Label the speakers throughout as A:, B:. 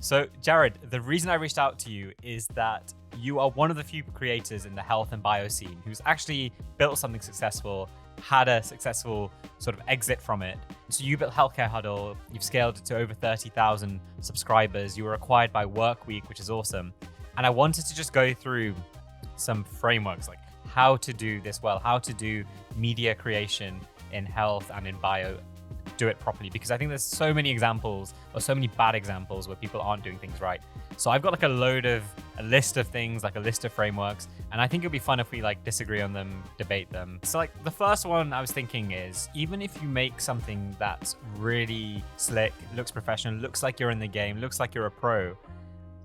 A: So, Jared, the reason I reached out to you is that you are one of the few creators in the health and bio scene who's actually built something successful, had a successful sort of exit from it. So you built Healthcare Huddle, you've scaled it to over 30,000 subscribers, you were acquired by Workweek, which is awesome. And I wanted to just go through some frameworks, like how to do this well, how to do media creation in health and in bio, do it properly, because I think there's so many examples or so many bad examples where people aren't doing things right. So I've got like a list of things, like a list of frameworks, and I think it'd be fun if we like disagree on them, debate them. So like the first one I was thinking is, even if you make something that's really slick, looks professional, looks like you're in the game, looks like you're a pro,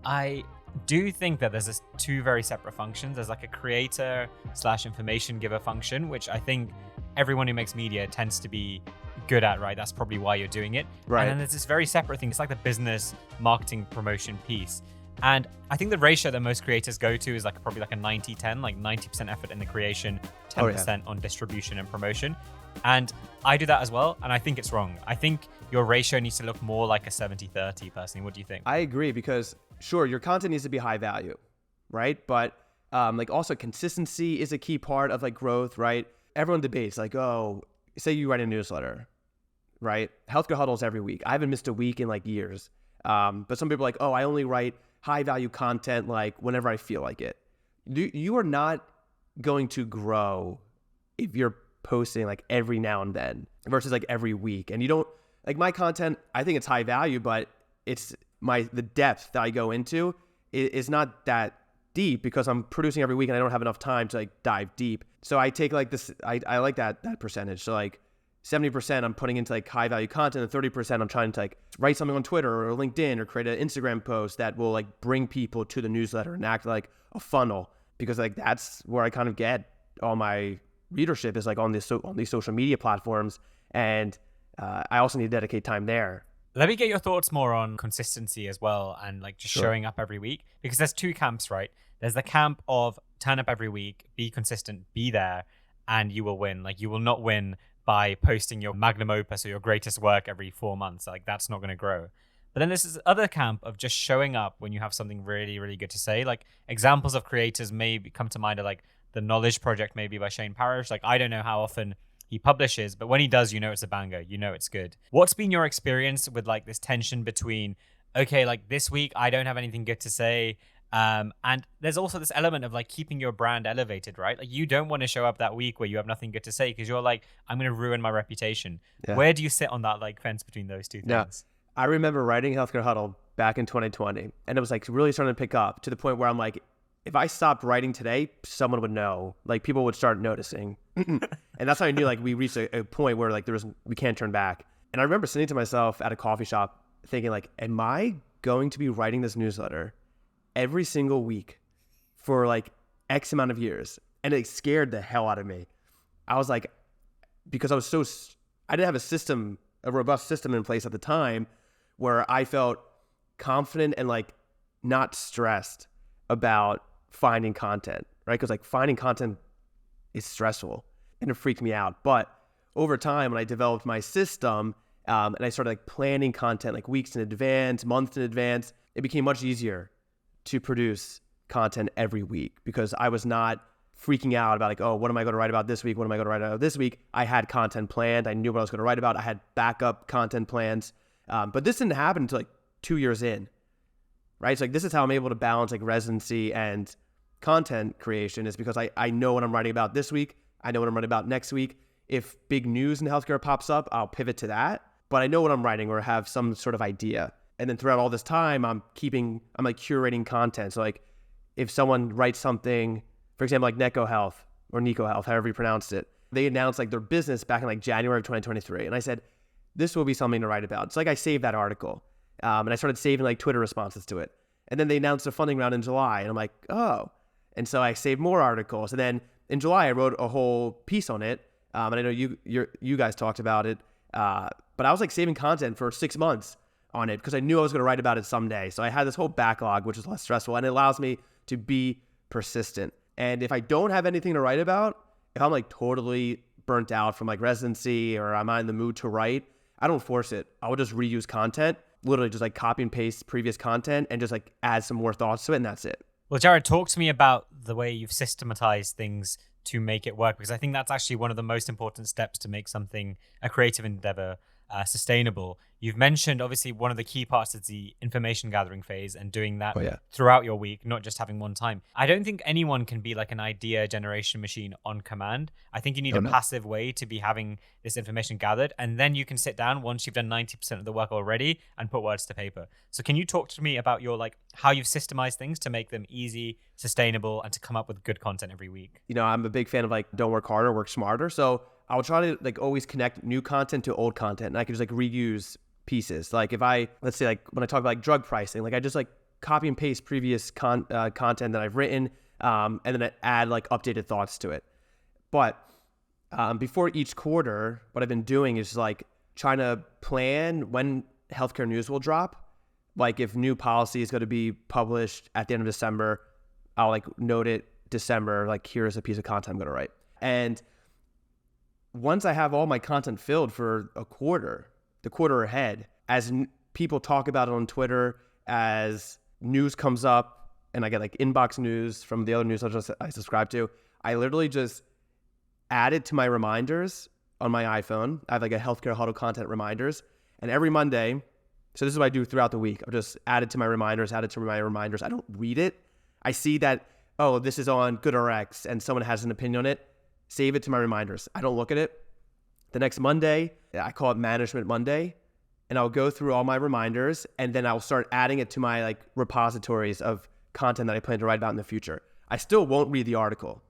A: I do think that there's two very separate functions. There's like a creator / information giver function, which I think everyone who makes media tends to be good at, right? That's probably why you're doing it.
B: Right.
A: And then there's this very separate thing. It's like the business marketing promotion piece. And I think the ratio that most creators go to is like probably like a 90-10, like 90% effort in the creation, 10% on distribution and promotion. And I do that as well. And I think it's wrong. I think your ratio needs to look more like a 70-30 personally. What do you think?
B: I agree, because sure, your content needs to be high value, right? But like also consistency is a key part of like growth, right? Everyone debates like, oh, say you write a newsletter, right? Healthcare Huddles every week. I haven't missed a week in like years. But some people are like, oh, I only write high value content like whenever I feel like it. You are not going to grow if you're posting like every now and then versus like every week. And you don't, like my content, I think it's high value, but it's the depth that I go into is not that deep because I'm producing every week and I don't have enough time to like dive deep. So I take like this, I like that percentage. So like 70% I'm putting into like high value content, and 30% I'm trying to like write something on Twitter or LinkedIn or create an Instagram post that will like bring people to the newsletter and act like a funnel, because like that's where I kind of get all my readership is like on these social media platforms. And I also need to dedicate time there.
A: Let me get your thoughts more on consistency as well, and like just showing up every week, because there's two camps, right? There's the camp of turn up every week, be consistent, be there, and you will win. Like you will not win by posting your magnum opus or your greatest work every 4 months. Like that's not going to grow. But then there's this other camp of just showing up when you have something really, really good to say. Like examples of creators maybe come to mind are like the Knowledge Project, maybe by Shane Parrish. Like I don't know how often he publishes, but when he does, you know it's a banger, you know it's good. What's been your experience with like this tension between, okay, like this week I don't have anything good to say, and there's also this element of like keeping your brand elevated, right? Like you don't want to show up that week where you have nothing good to say because you're like, I'm going to ruin my reputation. Yeah. Where do you sit on that like fence between those two things?
B: Yeah. I remember writing Healthcare Huddle back in 2020, and it was like really starting to pick up to the point where I'm like, if I stopped writing today, someone would know. Like people would start noticing. And that's how I knew like we reached a point where like we can't turn back. And I remember sitting to myself at a coffee shop thinking like, am I going to be writing this newsletter every single week for like X amount of years? And it scared the hell out of me. I was like, because I didn't have a robust system in place at the time where I felt confident and like not stressed about finding content, right? Because like finding content is stressful and it freaked me out. But over time, when I developed my system and I started like planning content like weeks in advance, months in advance, it became much easier to produce content every week because I was not freaking out about like, oh, what am I going to write about this week? What am I going to write about this week? I had content planned. I knew what I was going to write about. I had backup content plans. But this didn't happen until like 2 years in, right? So like this is how I'm able to balance like residency and content creation, is because I know what I'm writing about this week. I know what I'm writing about next week. If big news in healthcare pops up, I'll pivot to that. But I know what I'm writing or have some sort of idea. And then throughout all this time, I'm like curating content. So like if someone writes something, for example, like Neko Health or Nico Health, however you pronounced it, they announced like their business back in like January of 2023. And I said, this will be something to write about. So like I saved that article and I started saving like Twitter responses to it. And then they announced a funding round in July. And I'm like, oh. And so I saved more articles. And then in July, I wrote a whole piece on it. And I know you guys talked about it. But I was like saving content for 6 months on it because I knew I was going to write about it someday. So I had this whole backlog, which is less stressful. And it allows me to be persistent. And if I don't have anything to write about, if I'm like totally burnt out from like residency or I'm not in the mood to write, I don't force it. I will just reuse content literally just like copy and paste previous content and just like add some more thoughts to it, and that's it.
A: Well, Jared, talk to me about the way you've systematized things to make it work, because I think that's actually one of the most important steps to make something, a creative endeavor, sustainable. You've mentioned, obviously, one of the key parts is the information gathering phase and doing that throughout your week, not just having one time. I don't think anyone can be like an idea generation machine on command. I think you need passive way to be having this information gathered, and then you can sit down once you've done 90% of the work already and put words to paper. So can you talk to me about your like how you've systemized things to make them easy, sustainable, and to come up with good content every week?
B: I'm a big fan of like don't work harder, work smarter. So I'll try to like always connect new content to old content, and I can just like reuse pieces. Like if let's say like when I talk about like drug pricing, like I just like copy and paste previous content that I've written, and then I add like updated thoughts to it. But before each quarter, what I've been doing is like trying to plan when healthcare news will drop. Like if new policy is going to be published at the end of December, I'll like note it December, like here's a piece of content I'm going to write. And once I have all my content filled for a quarter, the quarter ahead, as people talk about it on Twitter, as news comes up and I get like inbox news from the other newsletters I subscribe to, I literally just add it to my reminders on my iPhone. I have like a Healthcare Huddle content reminders, and every Monday, so this is what I do throughout the week. I'll just add it to my reminders, I don't read it. I see that, oh, this is on GoodRx and someone has an opinion on it. Save it to my reminders. I don't look at it. The next Monday, I call it Management Monday, and I'll go through all my reminders, and then I'll start adding it to my like repositories of content that I plan to write about in the future. I still won't read the article,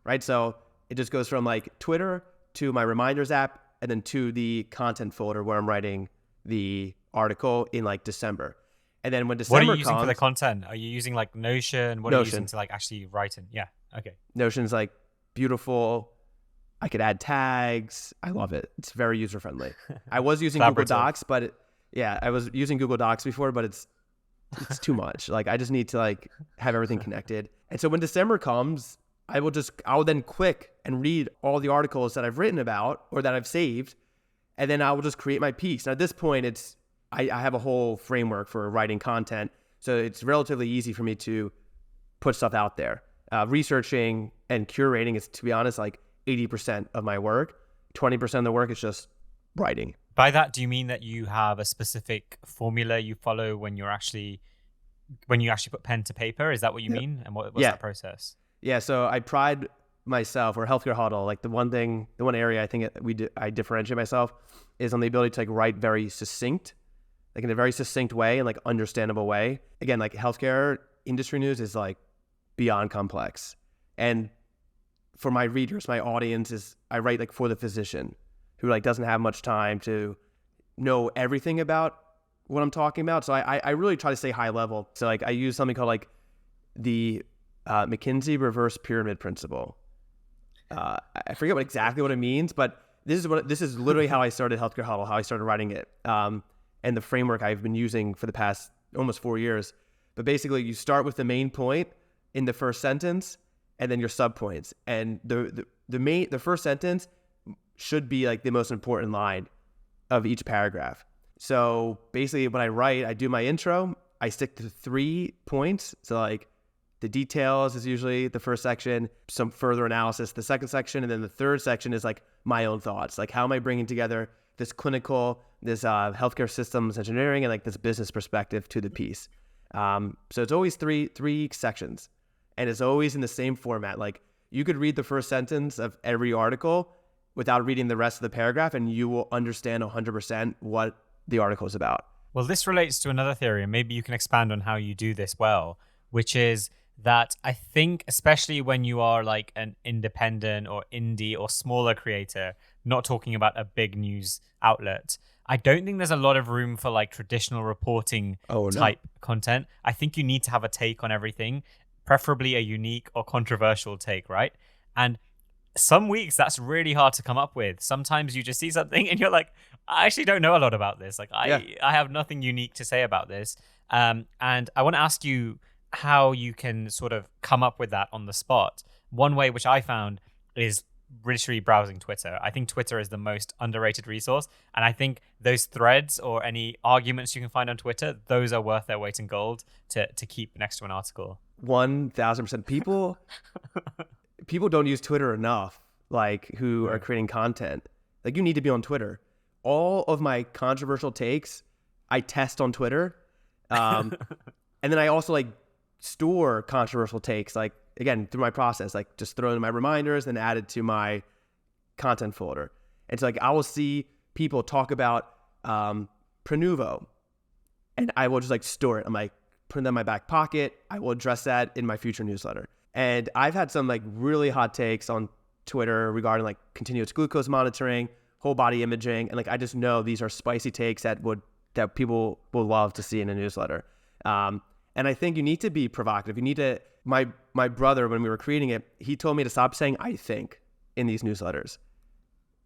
B: right? So it just goes from like Twitter to my reminders app, and then to the content folder where I'm writing the article in like December. And then when December comes...
A: What are you using for the content? Are you using like Notion? What are you using to like actually write in? Yeah, okay.
B: Notion's like beautiful. I could add tags. I love it. It's very user friendly. I was using Google Docs, but I was using Google Docs before, but it's too much. Like I just need to like have everything connected. And so when December comes, I'll then click and read all the articles that I've written about or that I've saved, and then I will just create my piece. Now at this point, I have a whole framework for writing content, so it's relatively easy for me to put stuff out there. Researching and curating is, to be honest, like 80% of my work. 20% of the work is just writing.
A: By that, do you mean that you have a specific formula you follow when you actually put pen to paper? Is that what you mean? And what's that process?
B: Yeah, so I pride myself, or Healthcare Huddle, like the one area I think I differentiate myself is on the ability to like write very succinct, like in a very succinct way and like understandable way. Again, like healthcare industry news is like beyond complex. And for my readers, my audience I write like for the physician who like doesn't have much time to know everything about what I'm talking about. So I really try to stay high level. So like I use something called like the McKinsey reverse pyramid principle. I forget exactly what it means, but this is literally how I started Healthcare Huddle, how I started writing it, and the framework I've been using for the past almost 4 years. But basically, you start with the main point in the first sentence, and then your subpoints. And the first sentence should be like the most important line of each paragraph. So basically, when I write, I do my intro. I stick to 3 points. So like the details is usually the first section, some further analysis, the second section, and then the third section is like my own thoughts. Like how am I bringing together this healthcare systems engineering and like this business perspective to the piece. So it's always three sections, and it's always in the same format. Like you could read the first sentence of every article without reading the rest of the paragraph, and you will understand 100% what the article is about.
A: Well, this relates to another theory, and maybe you can expand on how you do this well, which is that I think, especially when you are like an independent or indie or smaller creator, not talking about a big news outlet, I don't think there's a lot of room for like traditional reporting type content. I think you need to have a take on everything, preferably a unique or controversial take, right? And some weeks that's really hard to come up with. Sometimes you just see something and you're like, I actually don't know a lot about this. Like I have nothing unique to say about this. And I want to ask you how you can sort of come up with that on the spot. One way which I found is literally browsing Twitter. I think Twitter is the most underrated resource. And I think those threads or any arguments you can find on Twitter, those are worth their weight in gold to keep next to an article.
B: 1000%. People don't use Twitter enough, like who are creating content. Like you need to be on Twitter. All of my controversial takes, I test on Twitter. And then I also like store controversial takes, like again, through my process, like just throw in my reminders and add it to my content folder. It's like I will see people talk about Pronuvo and I will just like store it. I'm like, put it in my back pocket. I will address that in my future newsletter. And I've had some like really hot takes on Twitter regarding like continuous glucose monitoring, whole body imaging. And like, I just know these are spicy takes that people will love to see in a newsletter. And I think you need to be provocative. You need to, my brother, when we were creating it, he told me to stop saying, I think in these newsletters.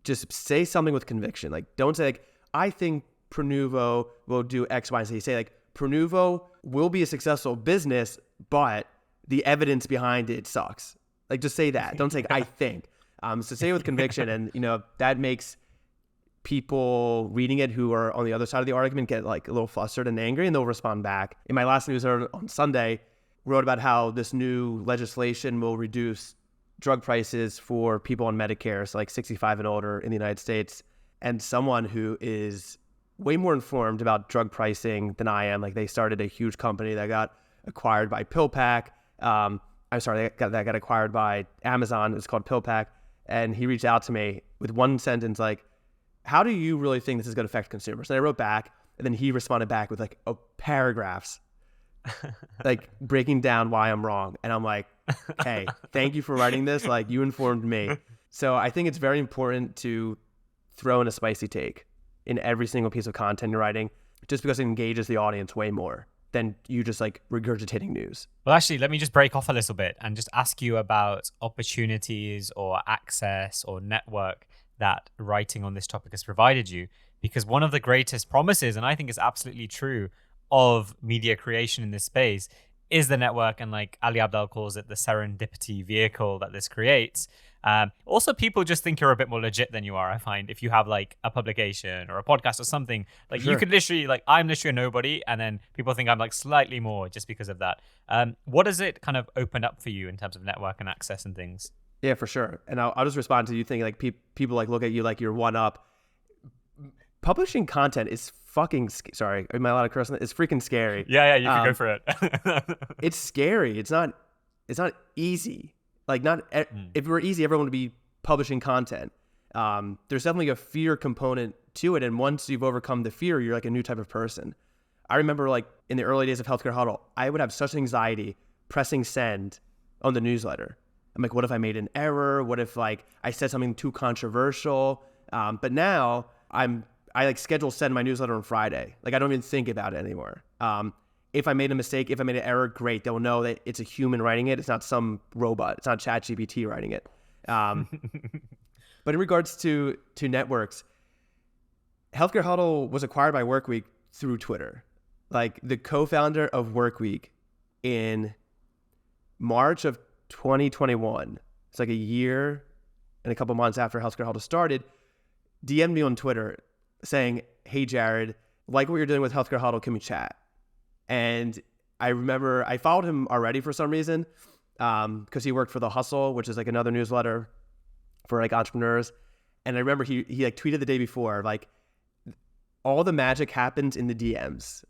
B: Just say something with conviction. Like, don't say like, I think Pronuvo will do X, Y, and Z. Say like, Pronuvo will be a successful business, but the evidence behind it sucks. Like, just say that. Don't say, I think. So say it with conviction. And, that makes people reading it who are on the other side of the argument get like a little flustered and angry, and they'll respond back. In my last newsletter on Sunday, wrote about how this new legislation will reduce drug prices for people on Medicare, so like 65 and older in the United States. And someone who is way more informed about drug pricing than I am, like they started a huge company that got acquired by PillPack. That got acquired by Amazon. It's called PillPack. And he reached out to me with one sentence like, how do you really think this is going to affect consumers? And I wrote back, and then he responded back with like paragraphs, like breaking down why I'm wrong. And I'm like, hey, thank you for writing this. Like, you informed me. So I think it's very important to throw in a spicy take in every single piece of content you're writing, just because it engages the audience way more than you just like regurgitating news.
A: Well, actually, let me just break off a little bit and just ask you about opportunities or access or network that writing on this topic has provided you. Because one of the greatest promises, and I think it's absolutely true, of media creation in this space is the network, and like Ali Abdaal calls it, the serendipity vehicle that this creates. Also, people just think you're a bit more legit than you are, I find, if you have like a publication or a podcast or something. Like you could literally, like, I'm literally a nobody, and then people think I'm like slightly more just because of that. What has it kind of opened up for you in terms of network and access and things?
B: Yeah, for sure. And I'll just respond to you thinking like people like look at you like you're one up. Publishing content is fucking sorry. Am I allowed to curse on that? It's freaking scary.
A: Yeah, you can go for it.
B: It's scary. It's not easy. Like if it were easy, everyone would be publishing content. There's definitely a fear component to it, and once you've overcome the fear, you're like a new type of person. I remember like in the early days of Healthcare Huddle, I would have such anxiety pressing send on the newsletter. I'm like, what if I made an error? What if like I said something too controversial? But now I like schedule send my newsletter on Friday. Like I don't even think about it anymore. If I made a mistake, if I made an error, great. They'll know that it's a human writing it. It's not some robot. It's not ChatGPT writing it. But in regards to networks, Healthcare Huddle was acquired by Workweek through Twitter. Like the co-founder of Workweek in March of 2021, it's like a year and a couple months after Healthcare Huddle started, DM'd me on Twitter saying, hey, Jared, like what you're doing with Healthcare Huddle, can we chat? And I remember I followed him already for some reason because he worked for The Hustle, which is like another newsletter for like entrepreneurs. And I remember he like tweeted the day before, like, all the magic happens in the DMs.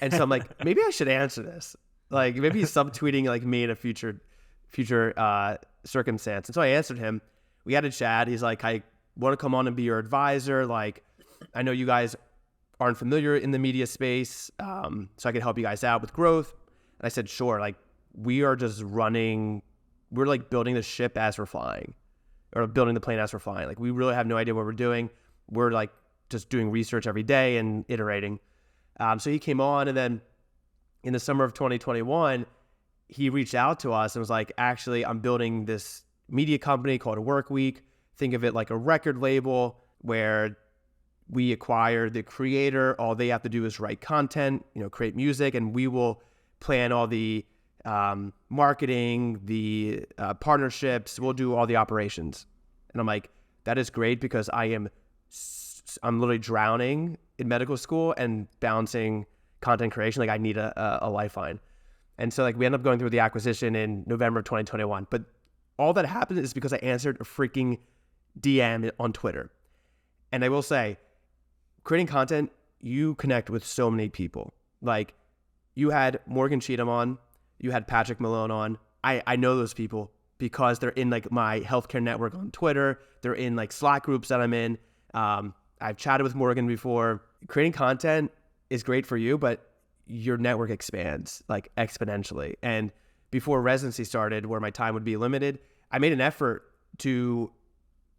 B: And so I'm like, maybe I should answer this. Like maybe he's subtweeting like me in a future circumstance. And so I answered him. We had a chat. He's like, I want to come on and be your advisor. Like, I know you guys aren't familiar in the media space, so I could help you guys out with growth. And I said, sure. Like, we're like building the ship as we're flying, or building the plane as we're flying. Like, we really have no idea what we're doing. We're like just doing research every day and iterating. So he came on, and then in the summer of 2021, he reached out to us and was like, actually, I'm building this media company called Workweek. Think of it like a record label where we acquire the creator. All they have to do is write content, create music, and we will plan all the marketing, the partnerships. We'll do all the operations. And I'm like, that is great because I'm literally drowning in medical school and balancing content creation. Like I need a lifeline. And so like we end up going through the acquisition in November of 2021. But all that happened is because I answered a freaking DM on Twitter. And I will say, creating content, you connect with so many people. Like you had Morgan Cheatham on, you had Patrick Malone on. I know those people because they're in like my healthcare network on Twitter. They're in like Slack groups that I'm in. I've chatted with Morgan before. Creating content is great for you, but your network expands like exponentially. And before residency started, where my time would be limited, I made an effort to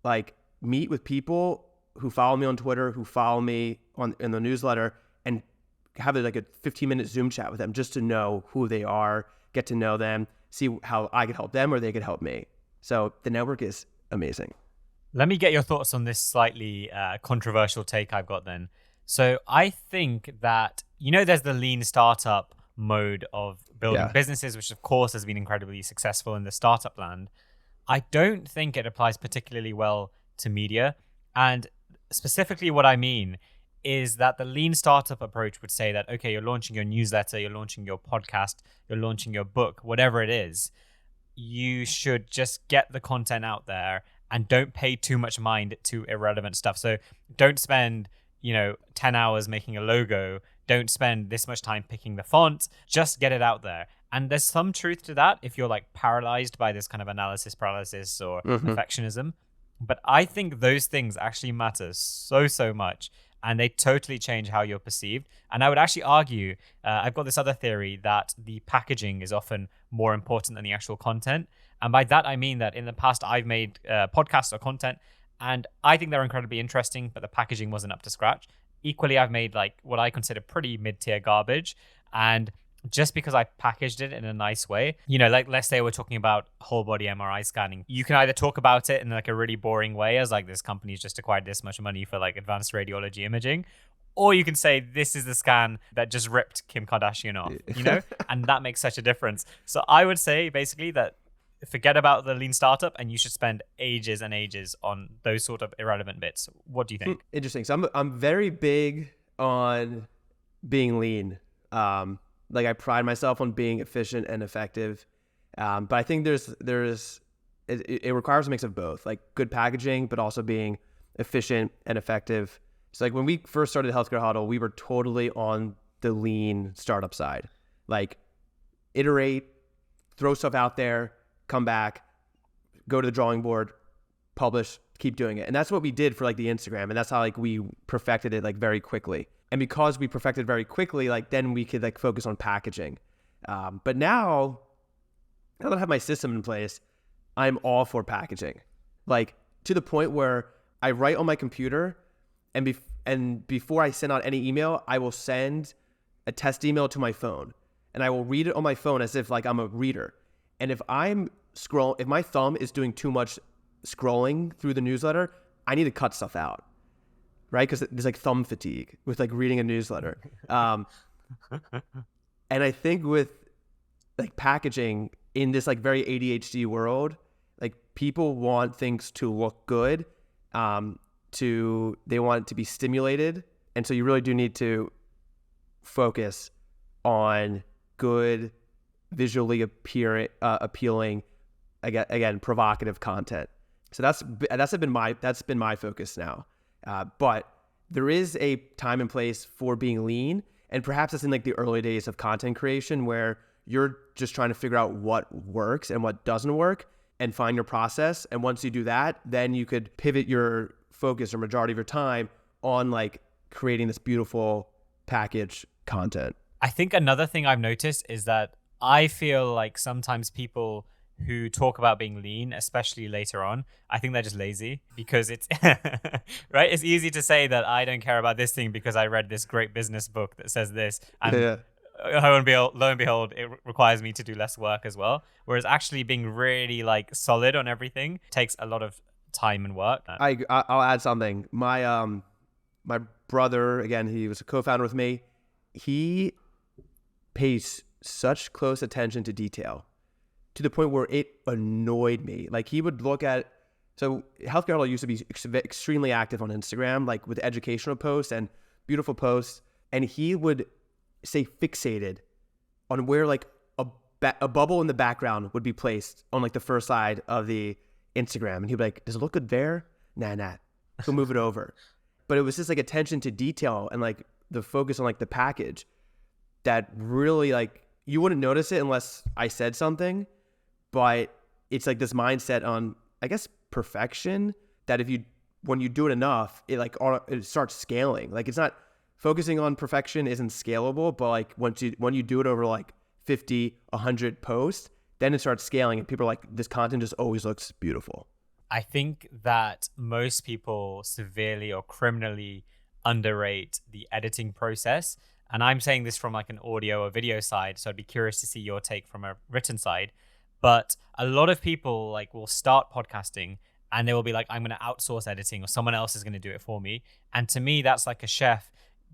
B: like meet with people who follow me on Twitter, who follow me in the newsletter, and have like a 15-minute Zoom chat with them just to know who they are, get to know them, see how I could help them or they could help me. So the network is amazing.
A: Let me get your thoughts on this slightly controversial take I've got then. So I think that, there's the lean startup mode of building businesses, which of course has been incredibly successful in the startup land. I don't think it applies particularly well to media. And specifically what I mean is that the lean startup approach would say that, okay, you're launching your newsletter, you're launching your podcast, you're launching your book, whatever it is, you should just get the content out there and don't pay too much mind to irrelevant stuff. So don't spend, 10 hours making a logo. Don't spend this much time picking the font. Just get it out there. And there's some truth to that if you're like paralyzed by this kind of analysis paralysis or perfectionism. But I think those things actually matter so much. And they totally change how you're perceived. And I would actually argue, I've got this other theory that the packaging is often more important than the actual content. And by that, I mean that in the past, I've made podcasts or content, and I think they're incredibly interesting, but the packaging wasn't up to scratch. Equally, I've made like what I consider pretty mid-tier garbage. And just because I packaged it in a nice way, like let's say we're talking about whole body MRI scanning. You can either talk about it in like a really boring way as like this company's just acquired this much money for like advanced radiology imaging, or you can say this is the scan that just ripped Kim Kardashian off, and that makes such a difference. So I would say basically that forget about the lean startup and you should spend ages and ages on those sort of irrelevant bits. What do you think?
B: Interesting. So I'm very big on being lean. Like I pride myself on being efficient and effective. But I think it requires a mix of both, like good packaging, but also being efficient and effective. So like when we first started Healthcare Huddle, we were totally on the lean startup side, like iterate, throw stuff out there, come back, go to the drawing board, publish, keep doing it. And that's what we did for like the Instagram. And that's how like we perfected it like very quickly. And because we perfected very quickly, like then we could like focus on packaging. But now that I have my system in place, I'm all for packaging. Like to the point where I write on my computer and before I send out any email, I will send a test email to my phone and I will read it on my phone as if like I'm a reader. And if my thumb is doing too much scrolling through the newsletter, I need to cut stuff out. Right? Because there's like thumb fatigue with like reading a newsletter. And I think with like packaging in this like very ADHD world, like people want things to look good. They want it to be stimulated. And so you really do need to focus on good, visually appealing, again, provocative content. So that's been my focus now. But there is a time and place for being lean, and perhaps it's in like the early days of content creation where you're just trying to figure out what works and what doesn't work and find your process. And once you do that, then you could pivot your focus or majority of your time on like creating this beautiful package content.
A: I think another thing I've noticed is that I feel like sometimes people who talk about being lean, especially later on, I think they're just lazy because it's right. It's easy to say that I don't care about this thing because I read this great business book that says this, and lo and behold, it requires me to do less work as well. Whereas actually being really like solid on everything takes a lot of time and work.
B: I'll add something. My brother, again, he was a co-founder with me. He pays such close attention to detail to the point where it annoyed me. Like he would look at, so Healthcare Huddle used to be extremely active on Instagram, like with educational posts and beautiful posts. And he would stay fixated on where like a bubble in the background would be placed on like the first slide of the Instagram. And he'd be like, does it look good there? Nah. He'll move it over. But it was just like attention to detail and like the focus on like the package that really like, you wouldn't notice it unless I said something, but it's like this mindset on, I guess, perfection that when you do it enough, it starts scaling. Like it's not focusing on perfection isn't scalable, but like when you do it over like 50, 100 posts, then it starts scaling and people are like, this content just always looks beautiful.
A: I think that most people severely or criminally underrate the editing process. And I'm saying this from like an audio or video side, so I'd be curious to see your take from a written side. But a lot of people like will start podcasting and they will be like, I'm going to outsource editing or someone else is going to do it for me. And to me, that's like a chef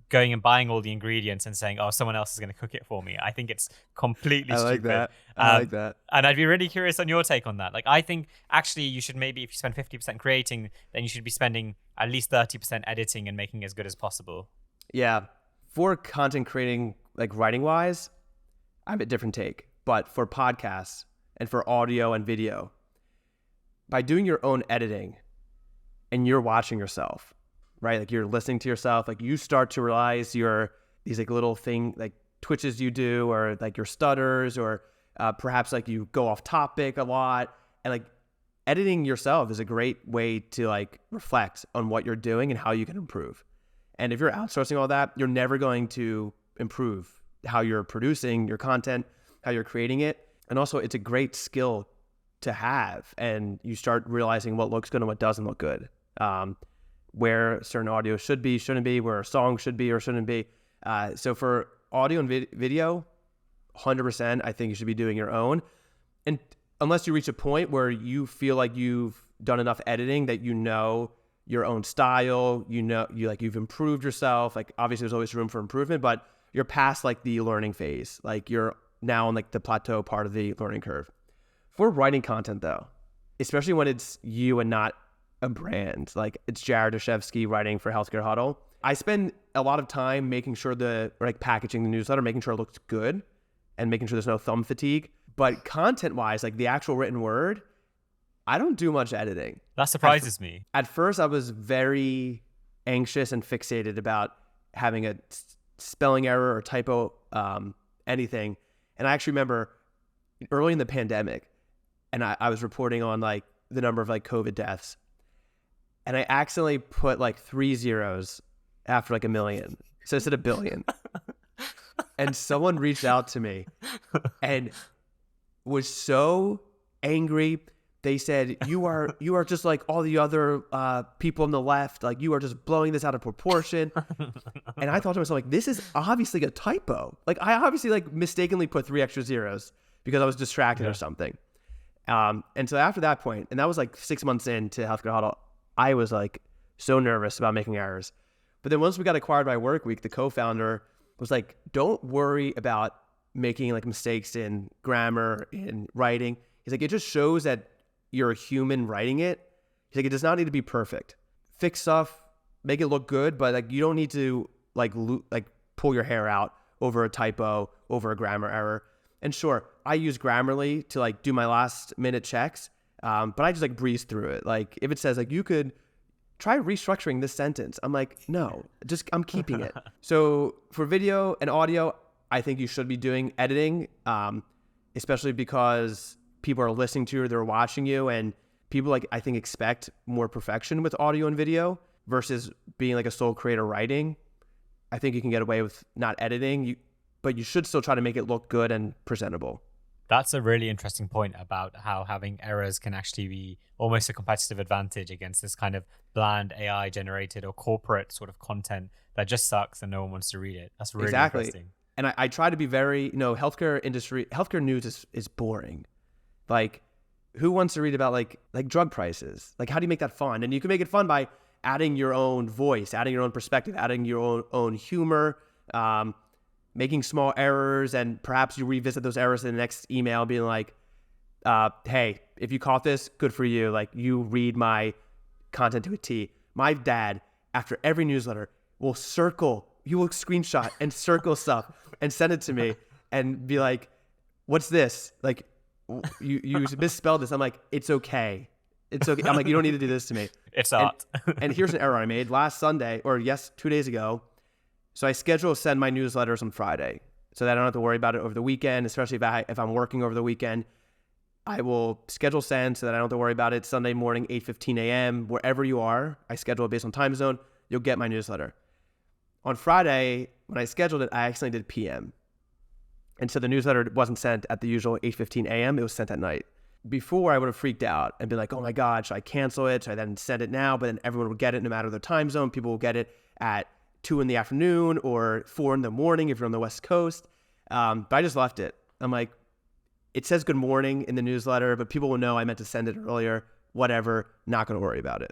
A: going and buying all the ingredients and saying, oh, someone else is going to cook it for me. I think it's completely stupid.
B: I like that.
A: And I'd be really curious on your take on that. Like, I think actually you should maybe, if you spend 50% creating, then you should be spending at least 30% editing and making it as good as possible.
B: Yeah. For content creating, like writing wise, I have a different take. But for podcasts and for audio and video, by doing your own editing and you're watching yourself, right? Like you're listening to yourself, like you start to realize these like little thing, like twitches you do, or like your stutters, or perhaps like you go off topic a lot. And like editing yourself is a great way to like reflect on what you're doing and how you can improve. And if you're outsourcing all that, you're never going to improve how you're producing your content, how you're creating it. And also it's a great skill to have. And you start realizing what looks good and what doesn't look good. Where certain audio should be, shouldn't be, where a song should be or shouldn't be. So for audio and video, 100%, I think you should be doing your own. And unless you reach a point where you feel like you've done enough editing that you know your own style, you've improved yourself. Like obviously there's always room for improvement, but you're past like the learning phase. Like you're now on like the plateau part of the learning curve. For writing content though, especially when it's you and not a brand, like it's Jared Dashevsky writing for Healthcare Huddle, I spend a lot of time making sure packaging the newsletter, making sure it looks good and making sure there's no thumb fatigue. But content wise, like the actual written word, I don't do much editing.
A: That surprises me.
B: At first I was very anxious and fixated about having a spelling error or typo, anything. And I actually remember early in the pandemic, and I was reporting on like the number of like COVID deaths. And I accidentally put like 3 zeros after like 1 million. So I said 1 billion. And someone reached out to me and was so angry. They said, you are just like all the other people on the left. Like you are just blowing this out of proportion. And I thought to myself, like, this is obviously a typo. Like I obviously like mistakenly put 3 extra zeros because I was distracted or something. And so after that point, and that was like 6 months into Healthcare Huddle, I was like so nervous about making errors. But then once we got acquired by Workweek, the co-founder was like, don't worry about making like mistakes in grammar, in writing. He's like, it just shows that you're a human writing it. He's like, it does not need to be perfect. Fix stuff, make it look good, but like you don't need to like pull your hair out over a typo, over a grammar error. And sure, I use Grammarly to like do my last minute checks. But I just like breeze through it. Like if it says like you could try restructuring this sentence, I'm like, no, I'm keeping it. So for video and audio, I think you should be doing editing, especially because people are listening to you, they're watching you, and people like I think expect more perfection with audio and video versus being like a sole creator writing. I think you can get away with not editing, but you should still try to make it look good and presentable.
A: That's a really interesting point about how having errors can actually be almost a competitive advantage against this kind of bland AI generated or corporate sort of content that just sucks and no one wants to read it. That's really interesting.
B: And I try to be very, healthcare news is boring. Like who wants to read about like drug prices? Like how do you make that fun? And you can make it fun by adding your own voice, adding your own perspective, adding your own humor, making small errors, and perhaps you revisit those errors in the next email being like, hey, if you caught this, good for you. Like, you read my content to a T. My dad, after every newsletter, will screenshot and circle stuff and send it to me and be like, what's this? Like, you misspelled this. I'm like, it's okay. It's okay. I'm like, you don't need to do this to me.
A: It's art.
B: And here's an error I made last Sunday, 2 days ago. So I schedule to send my newsletters on Friday so that I don't have to worry about it over the weekend, especially if I'm working over the weekend. I will schedule send so that I don't have to worry about it Sunday morning, 8:15 a.m. Wherever you are, I schedule it based on time zone. You'll get my newsletter. On Friday, when I scheduled it, I accidentally did PM. And so the newsletter wasn't sent at the usual 8:15 a.m. It was sent at night. Before, I would have freaked out and been like, oh my God, should I cancel it? Should I then send it now? But then everyone would get it no matter their time zone. People will get it at 2 in the afternoon or 4 in the morning if you're on the West Coast. But I just left it. I'm like, it says good morning in the newsletter, but people will know I meant to send it earlier. Whatever, not going to worry about it.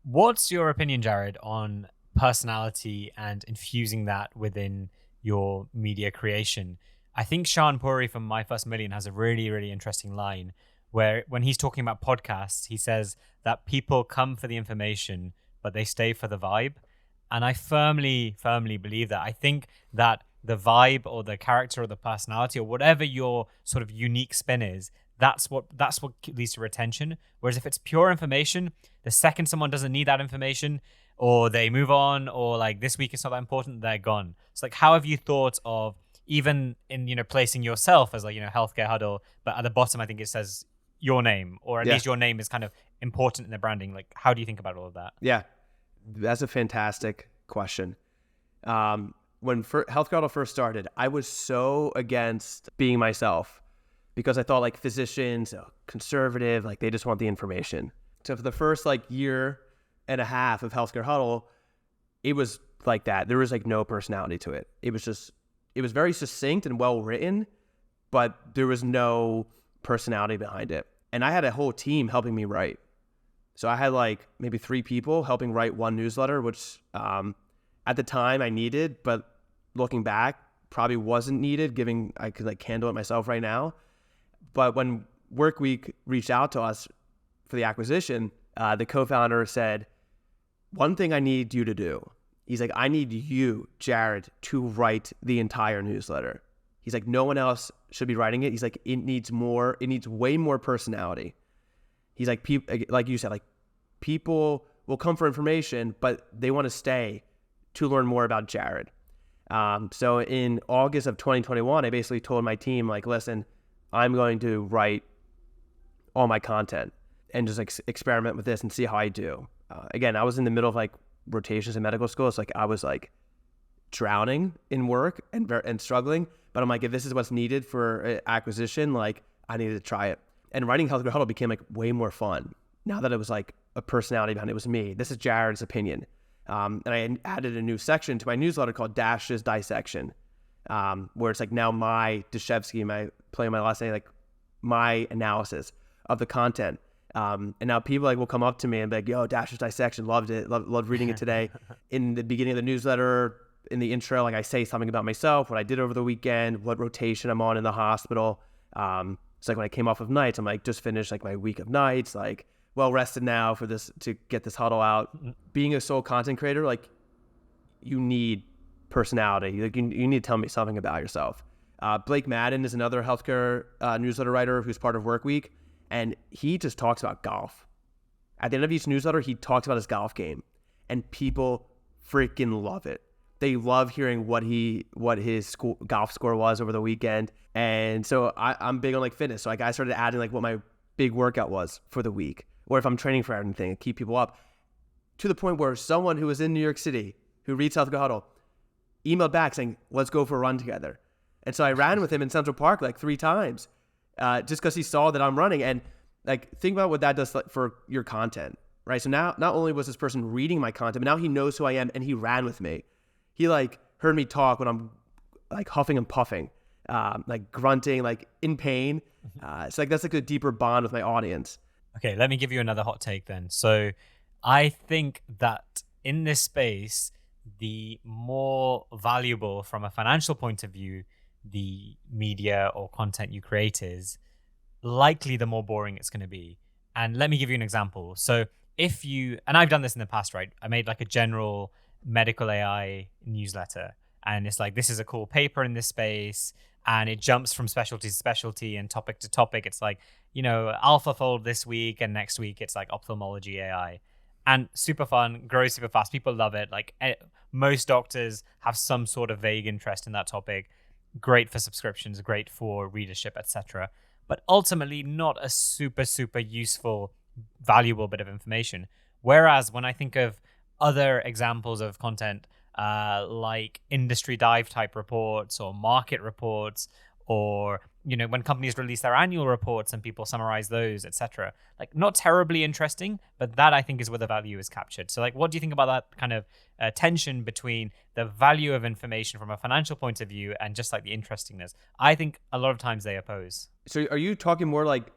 A: What's your opinion, Jared, on personality and infusing that within your media creation? I think Sean Puri from My First Million has a really, really interesting line where when he's talking about podcasts, he says that people come for the information, but they stay for the vibe. And I firmly, firmly believe that. I think that the vibe or the character or the personality or whatever your sort of unique spin is, that's what leads to retention. Whereas if it's pure information, the second someone doesn't need that information or they move on or like this week it's not that important, they're gone. So like, how have you thought of even in, placing yourself as like, Healthcare Huddle, but at the bottom, I think it says your name, or at least your name is kind of important in the branding. Like, how do you think about all of that?
B: Yeah, that's a fantastic question. When Healthcare Huddle first started, I was so against being myself because I thought like physicians, conservative, like they just want the information. So for the first like year and a half of Healthcare Huddle, it was like that. There was like no personality to it. It was very succinct and well written, but there was no personality behind it. And I had a whole team helping me write. So I had like maybe 3 people helping write one newsletter, which at the time I needed, but looking back, probably wasn't needed, I could like handle it myself right now. But when Workweek reached out to us for the acquisition, the co-founder said, one thing I need you to do. He's like, I need you, Jared, to write the entire newsletter. He's like, no one else should be writing it. He's like, it needs way more personality. He's like, like you said, like people will come for information, but they want to stay to learn more about Jared. So in August of 2021, I basically told my team, like, listen, I'm going to write all my content and just like experiment with this and see how I do. Again, I was in the middle of like rotations in medical school. So like I was like drowning in work and struggling, but I'm like, if this is what's needed for acquisition, like I needed to try it. And writing Healthcare Huddle became like way more fun now that it was like a personality behind it. It was me. This is Jared's opinion. And I added a new section to my newsletter called Dash's Dissection, where it's like now my Dashevsky, my last name, like my analysis of the content. And now people like will come up to me and be like, yo, Dash's Dissection, loved it, loved reading it today. In the beginning of the newsletter, in the intro, like I say something about myself, what I did over the weekend, what rotation I'm on in the hospital. It's like when I came off of nights, I'm like, just finished like my week of nights, like well rested now for this, to get this huddle out. Being a sole content creator, like you need personality. Like you need to tell me something about yourself. Blake Madden is another healthcare newsletter writer who's part of Workweek, and he just talks about golf. At the end of each newsletter, he talks about his golf game, and people freaking love it. They love hearing what his golf score was over the weekend. And so I'm big on like fitness. So like I started adding like what my big workout was for the week, or if I'm training for anything, keep people up, to the point where someone who was in New York City who reads Healthcare Huddle emailed back saying, let's go for a run together. And so I ran with him in Central Park like 3 times just because he saw that I'm running. And like, think about what that does for your content, right? So now not only was this person reading my content, but now he knows who I am and he ran with me. He like heard me talk when I'm like huffing and puffing, like grunting, like in pain. It's like, that's like a deeper bond with my audience.
A: Okay, let me give you another hot take then. So I think that in this space, the more valuable from a financial point of view the media or content you create is, likely the more boring it's going to be. And let me give you an example. So if you, and I've done this in the past, right? I made like a general medical AI newsletter, and it's like, this is a cool paper in this space, and it jumps from specialty to specialty and topic to topic. It's like, AlphaFold this week, and next week it's like ophthalmology AI. And super fun, grows super fast. People love it. Like most doctors have some sort of vague interest in that topic. Great for subscriptions, great for readership, etc. But ultimately not a super, super useful, valuable bit of information. Whereas when I think of other examples of content, like industry dive type reports or market reports, or when companies release their annual reports and people summarize those, etc., like not terribly interesting, but that I think is where the value is captured. So like, what do you think about that kind of tension between the value of information from a financial point of view and just like the interestingness? I think a lot of times they oppose.
B: So are you talking more like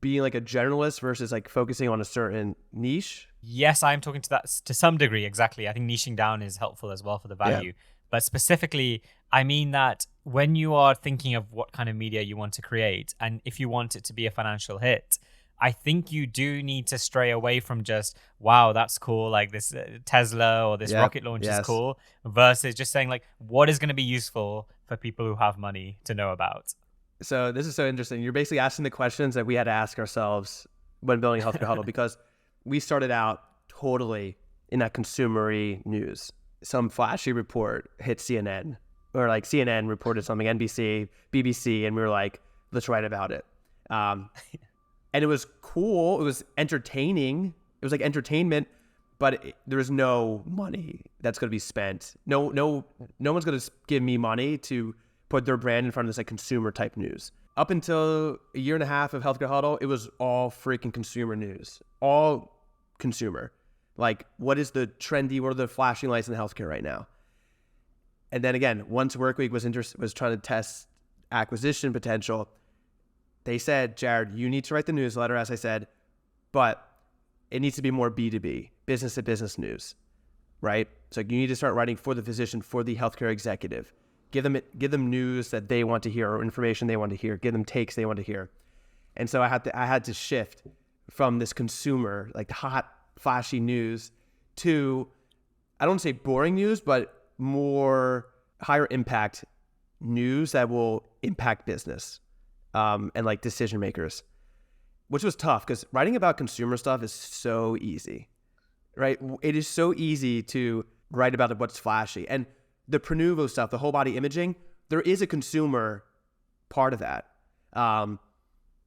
B: being like a generalist versus like focusing on a certain niche?
A: Yes, I'm talking to that to some degree. Exactly. I think niching down is helpful as well for the value. But specifically, I mean that when you are thinking of what kind of media you want to create, and if you want it to be a financial hit, I think you do need to stray away from just, wow, that's cool, like this Tesla or this rocket launch is cool, versus just saying like, what is going to be useful for people who have money to know about?
B: So this is so interesting. You're basically asking the questions that we had to ask ourselves when building Healthcare Huddle, because we started out totally in that consumery news. Some flashy report hit CNN, or like CNN reported something, NBC, BBC, and we were like, let's write about it. And it was cool. It was entertaining. It was like entertainment, but there was no money that's going to be spent. No one's going to give me money to put their brand in front of this like consumer type news. Up until a year and a half of Healthcare Huddle, it was all freaking consumer news, all consumer. Like, what is the trendy, what are the flashing lights in healthcare right now? And then again, once Workweek was trying to test acquisition potential, they said, Jared, you need to write the newsletter, as I said, but it needs to be more B2B, business to business news, right? So you need to start writing for the physician, for the healthcare executive. Give them news that they want to hear, or information they want to hear. Give them takes they want to hear. And so I had to shift from this consumer, like hot, flashy news, to, I don't want to say boring news, but more higher impact news that will impact business and like decision makers, which was tough because writing about consumer stuff is so easy, right? It is so easy to write about what's flashy. And the Prenuvo stuff, the whole body imaging, there is a consumer part of that. But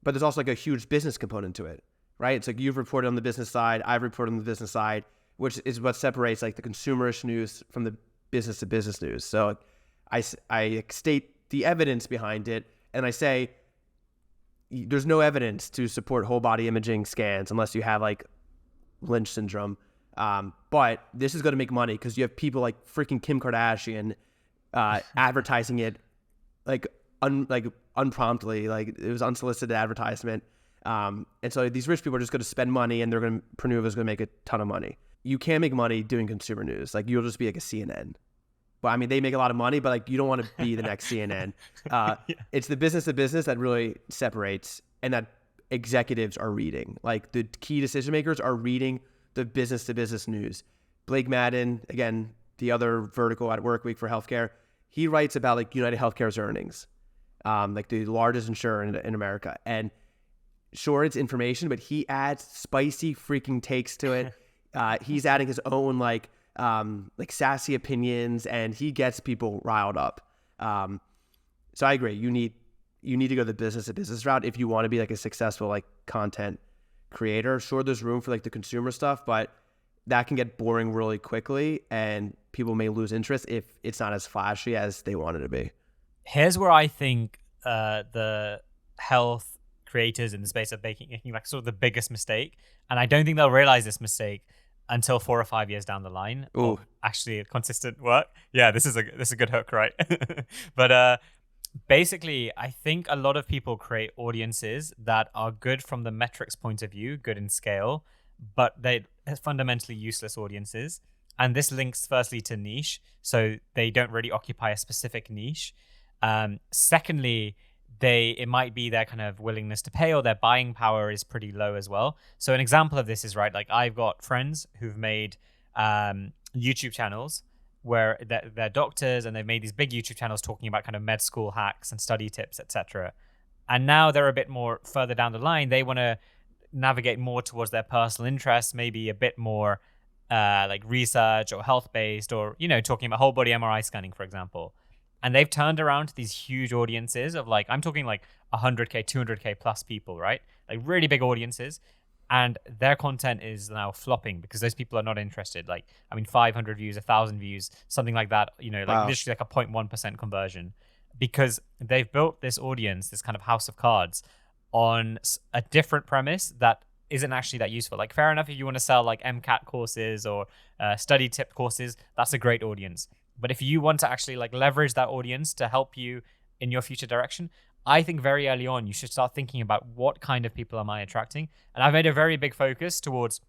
B: there's also like a huge business component to it, right? It's like you've reported on the business side, I've reported on the business side, which is what separates like the consumerish news from the business to business news. So I state the evidence behind it, and I say there's no evidence to support whole body imaging scans unless you have like Lynch syndrome. But this is going to make money because you have people like freaking Kim Kardashian advertising it like unpromptly, like it was unsolicited advertisement. And so these rich people are just going to spend money, and Prenuvo is going to make a ton of money. You can't make money doing consumer news. Like you'll just be like a CNN. But I mean, they make a lot of money, but like you don't want to be the next CNN. It's the business to business that really separates, and that executives are reading. Like the key decision makers are reading the business to business news. Blake Madden, again, the other vertical at Workweek for healthcare, he writes about like United Healthcare's earnings, like the largest insurer in America. And sure, it's information, but he adds spicy freaking takes to it. He's adding his own like sassy opinions, and he gets people riled up. So I agree. You need to go the business to business route if you want to be like a successful like content creator. Sure, there's room for like the consumer stuff, but that can get boring really quickly, and people may lose interest if it's not as flashy as they want it to be.
A: Here's where I think the health creators in the space of making like sort of the biggest mistake, and I don't think they'll realize this mistake until 4 or 5 years down the line.
B: Ooh.
A: Of actually consistent work. Yeah, this is a good hook, right? But basically, I think a lot of people create audiences that are good from the metrics point of view, good in scale, but they're fundamentally useless audiences. And this links firstly to niche. So they don't really occupy a specific niche. Secondly, it might be their kind of willingness to pay, or their buying power is pretty low as well. So an example of this is, right, like I've got friends who've made YouTube channels where they're doctors, and they've made these big YouTube channels talking about kind of med school hacks and study tips, etc. And now they're a bit more further down the line. They want to navigate more towards their personal interests, maybe a bit more like research or health-based, or, talking about whole body MRI scanning, for example. And they've turned around to these huge audiences of like, I'm talking like 100K, 200K plus people, right? Like really big audiences. And their content is now flopping because those people are not interested. Like, 500 views, 1,000 views, something like that,
B: Wow.
A: literally like a 0.1% conversion, because they've built this audience, this kind of house of cards, on a different premise that isn't actually that useful. Like, fair enough, if you want to sell like MCAT courses or study tip courses, that's a great audience. But if you want to actually like leverage that audience to help you in your future direction, I think very early on, you should start thinking about what kind of people am I attracting. And I've made a very big focus towards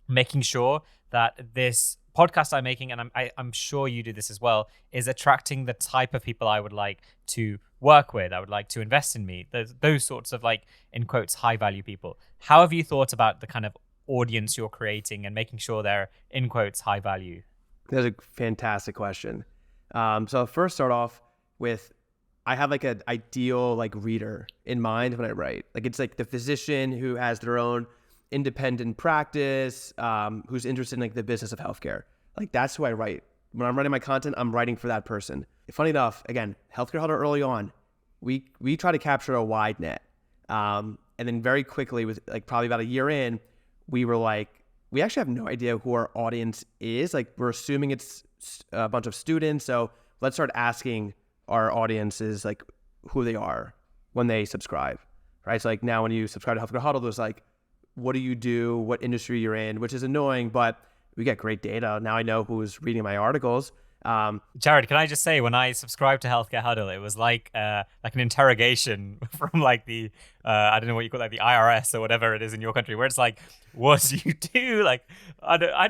A: making sure that this podcast I'm making, and I'm sure you do this as well, is attracting the type of people I would like to work with. I would like to invest in me. Those sorts of, like, in quotes, high value people. How have you thought about the kind of audience you're creating and making sure they're, in quotes, high value?
B: That's a fantastic question. So I'll first start off with, I have like an ideal like reader in mind when I write. Like, it's like the physician who has their own independent practice, who's interested in like the business of healthcare. Like, that's who I write. When I'm writing my content, I'm writing for that person. Funny enough, again, Healthcare Huddle early on, we try to capture a wide net. And then very quickly, with like probably about a year in, we were like, we actually have no idea who our audience is. Like, we're assuming it's a bunch of students. So let's start asking our audiences like who they are when they subscribe, right? So like now when you subscribe to Healthcare Huddle, there's like, what do you do? What industry you're in? Which is annoying, but we get great data. Now I know who's reading my articles.
A: Jared, can I just say, when I subscribed to Healthcare Huddle, it was like an interrogation from like the I don't know what you call it, like the IRS or whatever it is in your country, where it's like, what do you do? Like,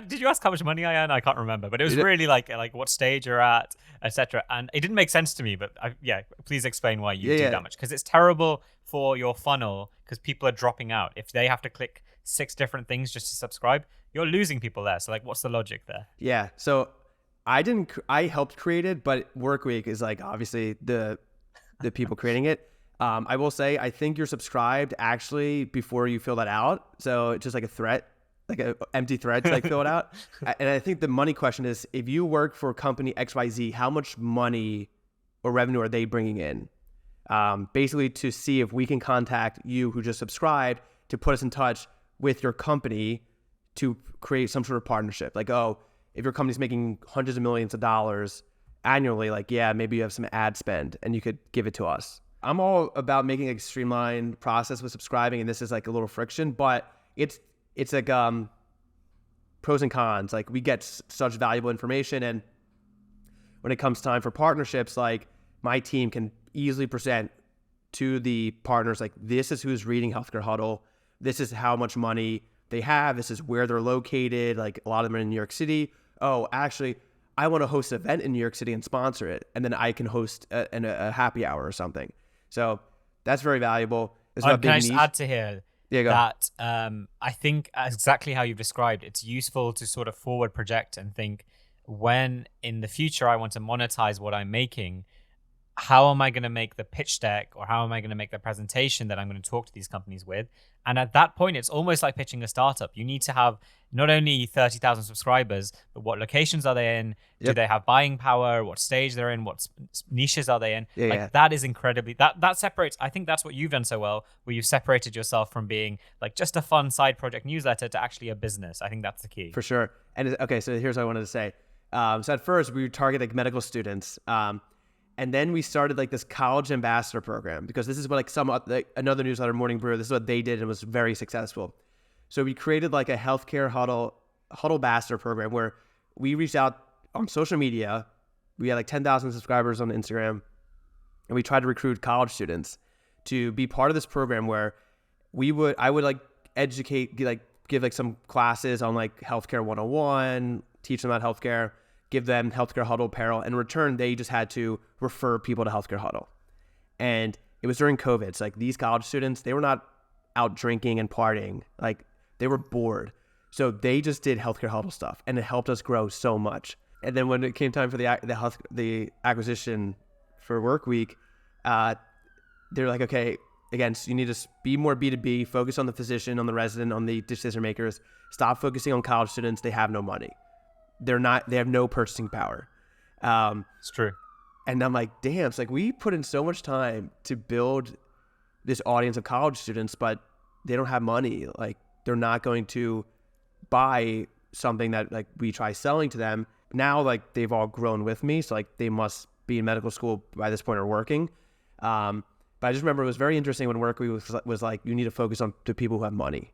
A: did you ask how much money I earn? I can't remember, but it was really like what stage you're at, etc. And it didn't make sense to me. But please explain why you do that much, because it's terrible for your funnel, because people are dropping out if they have to click 6 different things just to subscribe. You're losing people there. So like, what's the logic there?
B: Yeah. So I helped create it, but Workweek is like obviously the people creating it. I will say, I think you're subscribed actually before you fill that out. So it's just like a threat, like an empty threat to like fill it out. And I think the money question is, if you work for company XYZ, how much money or revenue are they bringing in? Basically to see if we can contact you who just subscribed to put us in touch with your company to create some sort of partnership. Like, oh, if your company's making hundreds of millions of dollars annually, like, yeah, maybe you have some ad spend and you could give it to us. I'm all about making a streamlined process with subscribing, and this is like a little friction, but it's like pros and cons. Like, we get such valuable information, and when it comes time for partnerships, like, my team can easily present to the partners, like, this is who's reading Healthcare Huddle, this is how much money they have, this is where they're located. Like, a lot of them are in New York City. Oh, actually, I want to host an event in New York City and sponsor it, and then I can host a happy hour or something. So that's very valuable.
A: Can I just add to here
B: that
A: I think exactly how you've described, it's useful to sort of forward project and think, when in the future I want to monetize what I'm making, how am I going to make the pitch deck, or how am I going to make the presentation that I'm going to talk to these companies with? And at that point, it's almost like pitching a startup. You need to have not only 30,000 subscribers, but what locations are they in? Yep. Do they have buying power? What stage they're in? What niches are they in? That is incredibly, that separates, I think that's what you've done so well, where you've separated yourself from being like just a fun side project newsletter to actually a business. I think that's the key.
B: For sure. And okay, so here's what I wanted to say. So at first we would target like medical students. And then we started like this college ambassador program, because this is what another newsletter, Morning Brew, this is what they did and was very successful. So we created like a Healthcare Huddle ambassador program where we reached out on social media. We had like 10,000 subscribers on Instagram, and we tried to recruit college students to be part of this program where I would like educate, like give like some classes on like Healthcare 101, teach them about healthcare, give them Healthcare Huddle apparel. In return, they just had to refer people to Healthcare Huddle. And it was during COVID. It's like these college students, they were not out drinking and partying. Like they were bored. So they just did Healthcare Huddle stuff, and it helped us grow so much. And then when it came time for the acquisition for Workweek, they're like, okay, again, so you need to be more B2B, focus on the physician, on the resident, on the decision makers. Stop focusing on college students. They have no money. They have no purchasing power.
A: It's true.
B: And I'm like, damn, it's like we put in so much time to build this audience of college students, but they don't have money. Like they're not going to buy something that like we try selling to them. Now, like they've all grown with me. So like they must be in medical school by this point or working. But I just remember it was very interesting when Workweek was like, you need to focus on the people who have money.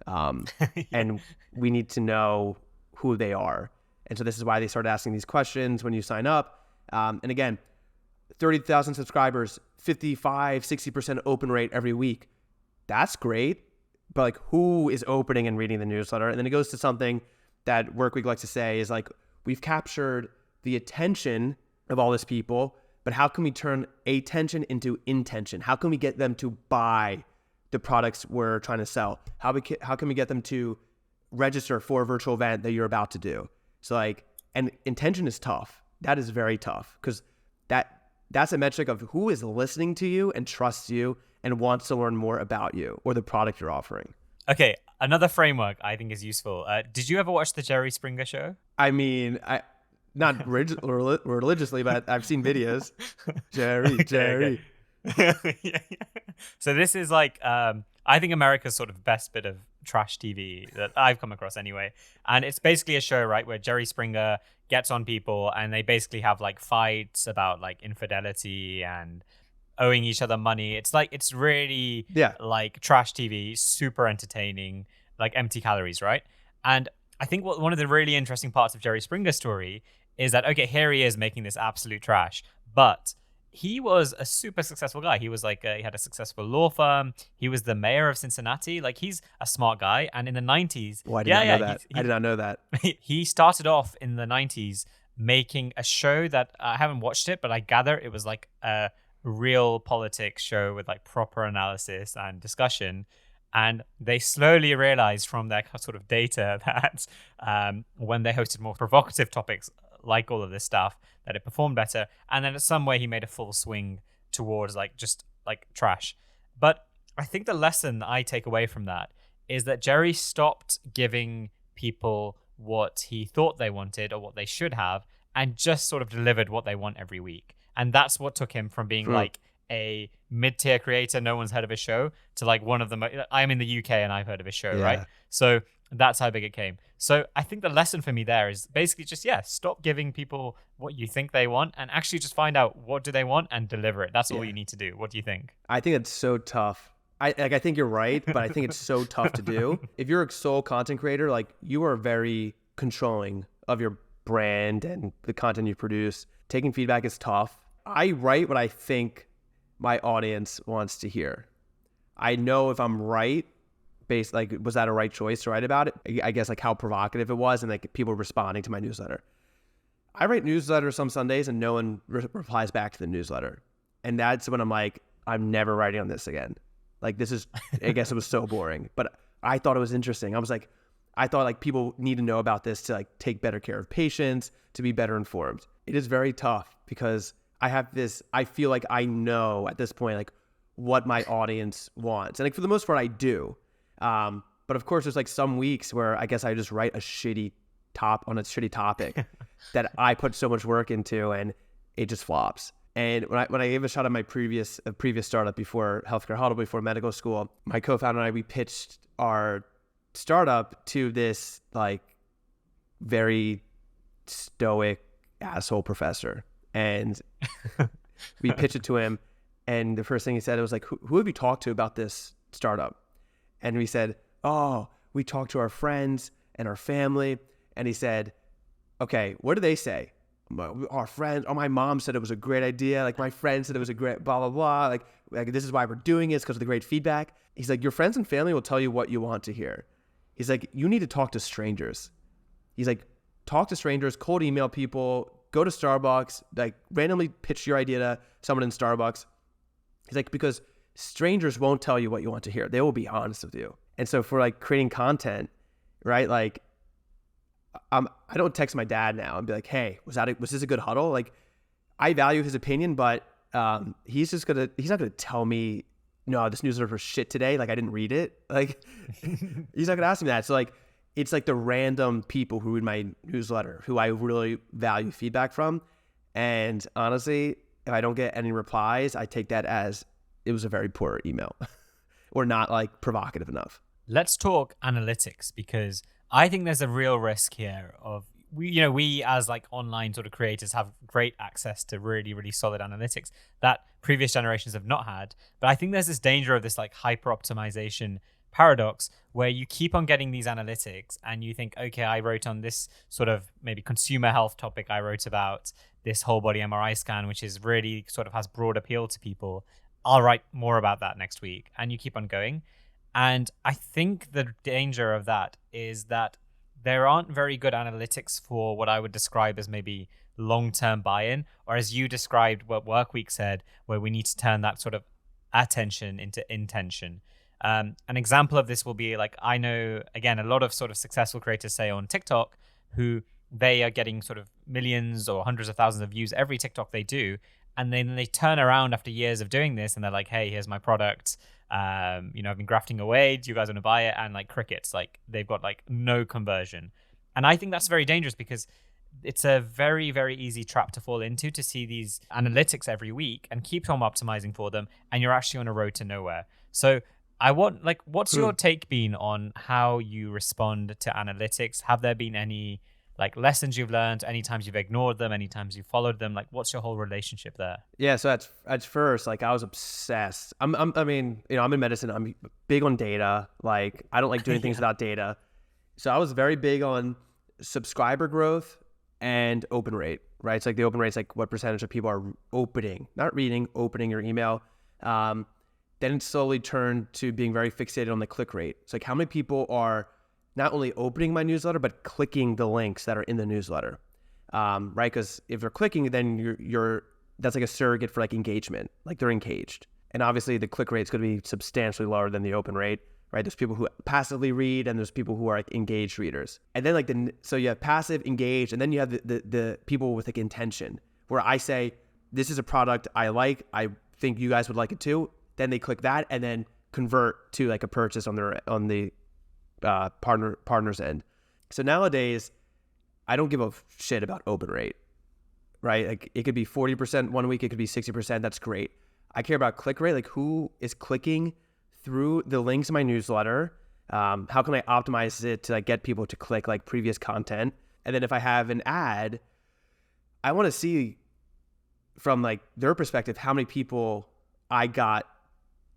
B: And we need to know who they are. And so this is why they started asking these questions when you sign up. And again, 30,000 subscribers, 55, 60% open rate every week. That's great. But like who is opening and reading the newsletter? And then it goes to something that Workweek likes to say is like, we've captured the attention of all these people, but how can we turn attention into intention? How can we get them to buy the products we're trying to sell? How can we get them to register for a virtual event that you're about to do? So like, and intention is tough. That is very tough because that's a metric of who is listening to you and trusts you and wants to learn more about you or the product you're offering.
A: Okay, another framework I think is useful. Did you ever watch the Jerry Springer show?
B: I mean, not religiously, but I've seen videos. Jerry.
A: Okay. So this is like, I think America's sort of best bit of trash TV that I've come across anyway. And it's basically a show, right, where Jerry Springer gets on people and they basically have like fights about like infidelity and owing each other money. It's like, it's really like trash TV, super entertaining, like empty calories, right? And I think one of the really interesting parts of Jerry Springer's story is that, okay, here he is making this absolute trash, but he was a super successful guy. He was like, he had a successful law firm. He was the mayor of Cincinnati. Like he's a smart guy. And in the 90s,
B: I did not know that.
A: He started off in the 90s making a show that I haven't watched it, but I gather it was like a real politics show with like proper analysis and discussion. And they slowly realized from their sort of data that when they hosted more provocative topics like all of this stuff, that it performed better. And then in some way he made a full swing towards like just like trash. But I think the lesson I take away from that is that Jerry stopped giving people what he thought they wanted or what they should have and just sort of delivered what they want every week. And that's what took him from being like a mid-tier creator, no one's heard of his show, to like one of the I'm in the UK and I've heard of his show, right? So that's how big it came. So I think the lesson for me there is basically just, stop giving people what you think they want and actually just find out what do they want and deliver it. That's all you need to do. What do you think?
B: I think it's so tough. I think you're right, but I think it's so tough to do. If you're a sole content creator, like you are very controlling of your brand and the content you produce. Taking feedback is tough. I write what I think my audience wants to hear. I know if I'm right, based like, was that a right choice to write about it? I guess like how provocative it was and like people responding to my newsletter. I write newsletters some Sundays and no one replies back to the newsletter. And that's when I'm like, I'm never writing on this again. Like this is, I guess it was so boring, but I thought it was interesting. I thought like people need to know about this to like take better care of patients, to be better informed. It is very tough because I feel like I know at this point, like what my audience wants. And like for the most part, I do. But of course there's like some weeks where I guess I just write a shitty topic that I put so much work into and it just flops. And when I gave a shot at my previous startup before Healthcare Huddle, before medical school, my co-founder and I, we pitched our startup to this like very stoic asshole professor. And we pitched it to him. And the first thing he said, it was like, who have you talked to about this startup? And we said, we talked to our friends and our family. And he said, okay, what do they say? Our friends, my mom said it was a great idea. Like my friend said it was a great blah, blah, blah. Like this is why we're doing it. It's because of the great feedback. He's like, your friends and family will tell you what you want to hear. He's like, you need to talk to strangers. He's like, talk to strangers, cold email people, go to Starbucks, like randomly pitch your idea to someone in Starbucks. He's like, because strangers won't tell you what you want to hear. They will be honest with you. And so for like creating content, right? Like I don't text my dad now and be like, hey, was this a good huddle? Like I value his opinion, but he's not gonna tell me, no, this newsletter was shit today. Like I didn't read it. Like he's not gonna ask me that. So like, it's like the random people who read my newsletter who I really value feedback from. And honestly, if I don't get any replies, I take that as it was a very poor email or not like provocative enough.
A: Let's talk analytics, because I think there's a real risk here of we as like online sort of creators have great access to really, really solid analytics that previous generations have not had. But I think there's this danger of this like hyper-optimization paradox where you keep on getting these analytics and you think, okay, I wrote on this sort of maybe consumer health topic, I wrote about this whole body MRI scan, which is really sort of has broad appeal to people. I'll write more about that next week. And you keep on going. And I think the danger of that is that there aren't very good analytics for what I would describe as maybe long-term buy-in, or as you described what Workweek said, where we need to turn that sort of attention into intention. An example of this will be like, I know, again, a lot of sort of successful creators say on TikTok who they are getting sort of millions or hundreds of thousands of views every TikTok they do. And then they turn around after years of doing this and they're like, hey, here's my product. I've been grafting away. Do you guys want to buy it? And like crickets, like they've got like no conversion. And I think that's very dangerous because it's a very, very easy trap to fall into, to see these analytics every week and keep on optimizing for them. And you're actually on a road to nowhere. So I want, like, what's your take been on how you respond to analytics? Have there been any like lessons you've learned, any times you've ignored them, any times you've followed them? Like, what's your whole relationship there?
B: Yeah, so at first, like I was obsessed. I'm in medicine. I'm big on data. Like I don't like doing things without data. So I was very big on subscriber growth and open rate, right? It's like the open rate's like what percentage of people are opening, not reading, opening your email. Then it slowly turned to being very fixated on the click rate. It's like how many people are not only opening my newsletter, but clicking the links that are in the newsletter, right? Because if they're clicking, then that's like a surrogate for like engagement, like they're engaged. And obviously the click rate is going to be substantially lower than the open rate, right? There's people who passively read and there's people who are like engaged readers. And then so you have passive, engaged, and then you have the people with like intention, where I say, this is a product I like, I think you guys would like it too. Then they click that and then convert to like a purchase on the partner's end. So nowadays, I don't give a shit about open rate, right? Like it could be 40% one week, it could be 60%. That's great. I care about click rate, like who is clicking through the links in my newsletter. How can I optimize it to like get people to click like previous content? And then if I have an ad, I want to see from like their perspective how many people I got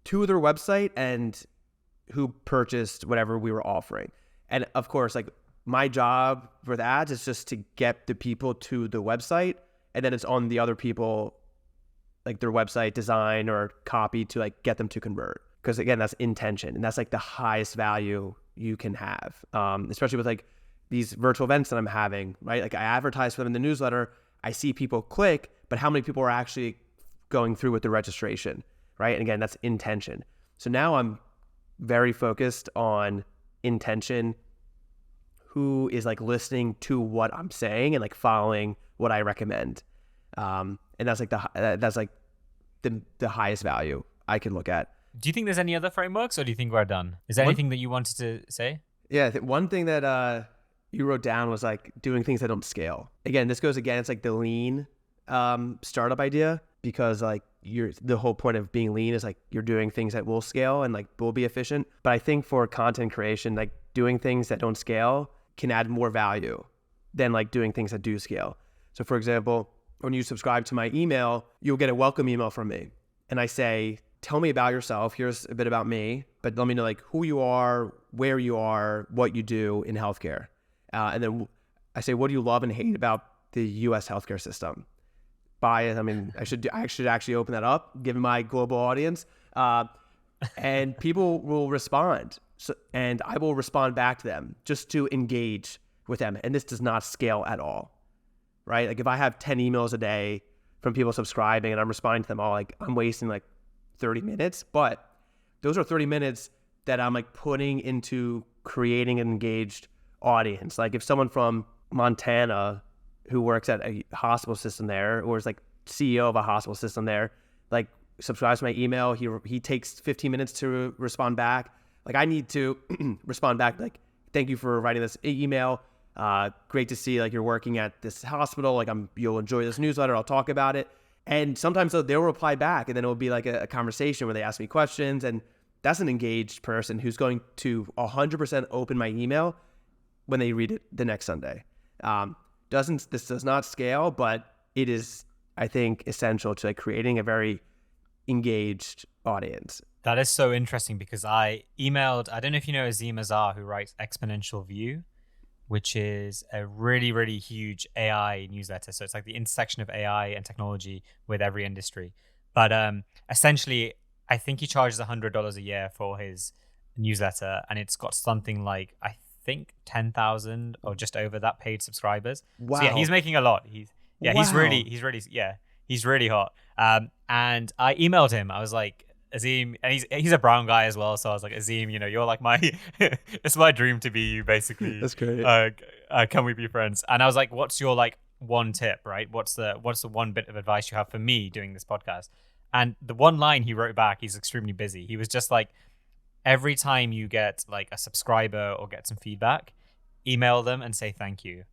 B: to their website and who purchased whatever we were offering. And of course, like my job with ads is just to get the people to the website, and then it's on the other people, like their website design or copy, to like get them to convert. Because again, that's intention, and that's like the highest value you can have, especially with like these virtual events that I'm having, right? Like I advertise for them in the newsletter, I see people click, but how many people are actually going through with the registration, right? And again, that's intention. So now I'm very focused on intention, who is like listening to what I'm saying and like following what I recommend. And that's like the highest value I can look at.
A: Do you think there's any other frameworks, or do you think we're done? Is there anything that you wanted to say?
B: Yeah, one thing that you wrote down was like doing things that don't scale. Again, this goes against like the lean startup idea, because like the whole point of being lean is like you're doing things that will scale and like will be efficient. But I think for content creation, like doing things that don't scale can add more value than like doing things that do scale. So for example, when you subscribe to my email, you'll get a welcome email from me. And I say, tell me about yourself. Here's a bit about me, but let me know like who you are, where you are, what you do in healthcare. And then I say, what do you love and hate about the US healthcare system? Bias. I mean, I should actually open that up, given my global audience, and people will respond. So, and I will respond back to them just to engage with them. And this does not scale at all, right? Like if I have 10 emails a day from people subscribing and I'm responding to them all, like I'm wasting like 30 minutes, but those are 30 minutes that I'm like putting into creating an engaged audience. Like if someone from Montana who works at a hospital system there, or is like CEO of a hospital system there, like subscribes to my email, he takes 15 minutes to respond back. Like I need to respond back like, thank you for writing this email. Great to see like you're working at this hospital. Like you'll enjoy this newsletter. I'll talk about it. And sometimes they'll reply back, and then it'll be like a conversation where they ask me questions, and that's an engaged person who's going to 100% open my email when they read it the next Sunday. This does not scale, but it is, I think, essential to like creating a very engaged audience.
A: That is so interesting because I emailed, I don't know if you know Azim Azhar, who writes Exponential View, which is a really, really huge AI newsletter. So it's like the intersection of AI and technology with every industry. But essentially, I think he charges $100 a year for his newsletter, and it's got something like, I think 10,000 or just over that paid subscribers.
B: Wow.
A: So yeah, he's making a lot. He's really hot. And I emailed him. I was like, Azim, and he's a brown guy as well, so I was like, Azim, you're like it's my dream to be you, basically.
B: That's great.
A: Can we be friends? And I was like, what's your like one tip, right? What's the one bit of advice you have for me doing this podcast? And the one line he wrote back, he's extremely busy. He was just like, every time you get like a subscriber or get some feedback, email them and say thank you.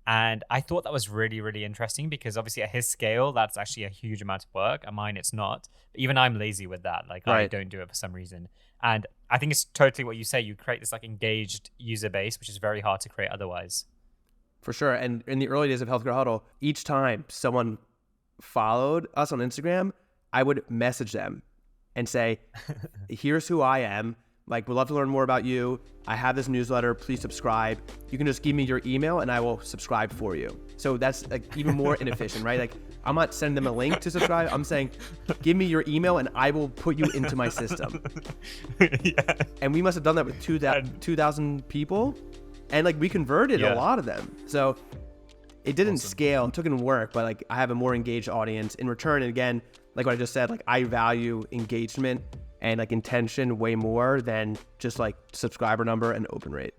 A: And I thought that was really, really interesting because obviously at his scale, that's actually a huge amount of work. At mine, it's not. But even I'm lazy with that. Like I don't do it for some reason. And I think it's totally what you say. You create this like engaged user base, which is very hard to create otherwise.
B: For sure. And in the early days of Healthcare Huddle, each time someone followed us on Instagram, I would message them and say, here's who I am. Like, we'd love to learn more about you. I have this newsletter. Please subscribe. You can just give me your email and I will subscribe for you. So that's like even more inefficient, right? Like, I'm not sending them a link to subscribe. I'm saying, give me your email and I will put you into my system. Yeah. And we must have done that with 2,000 people. And like, we converted a lot of them. So it didn't scale. It took in work, but like, I have a more engaged audience in return. And again, like what I just said, like I value engagement and like intention way more than just like subscriber number and open rate.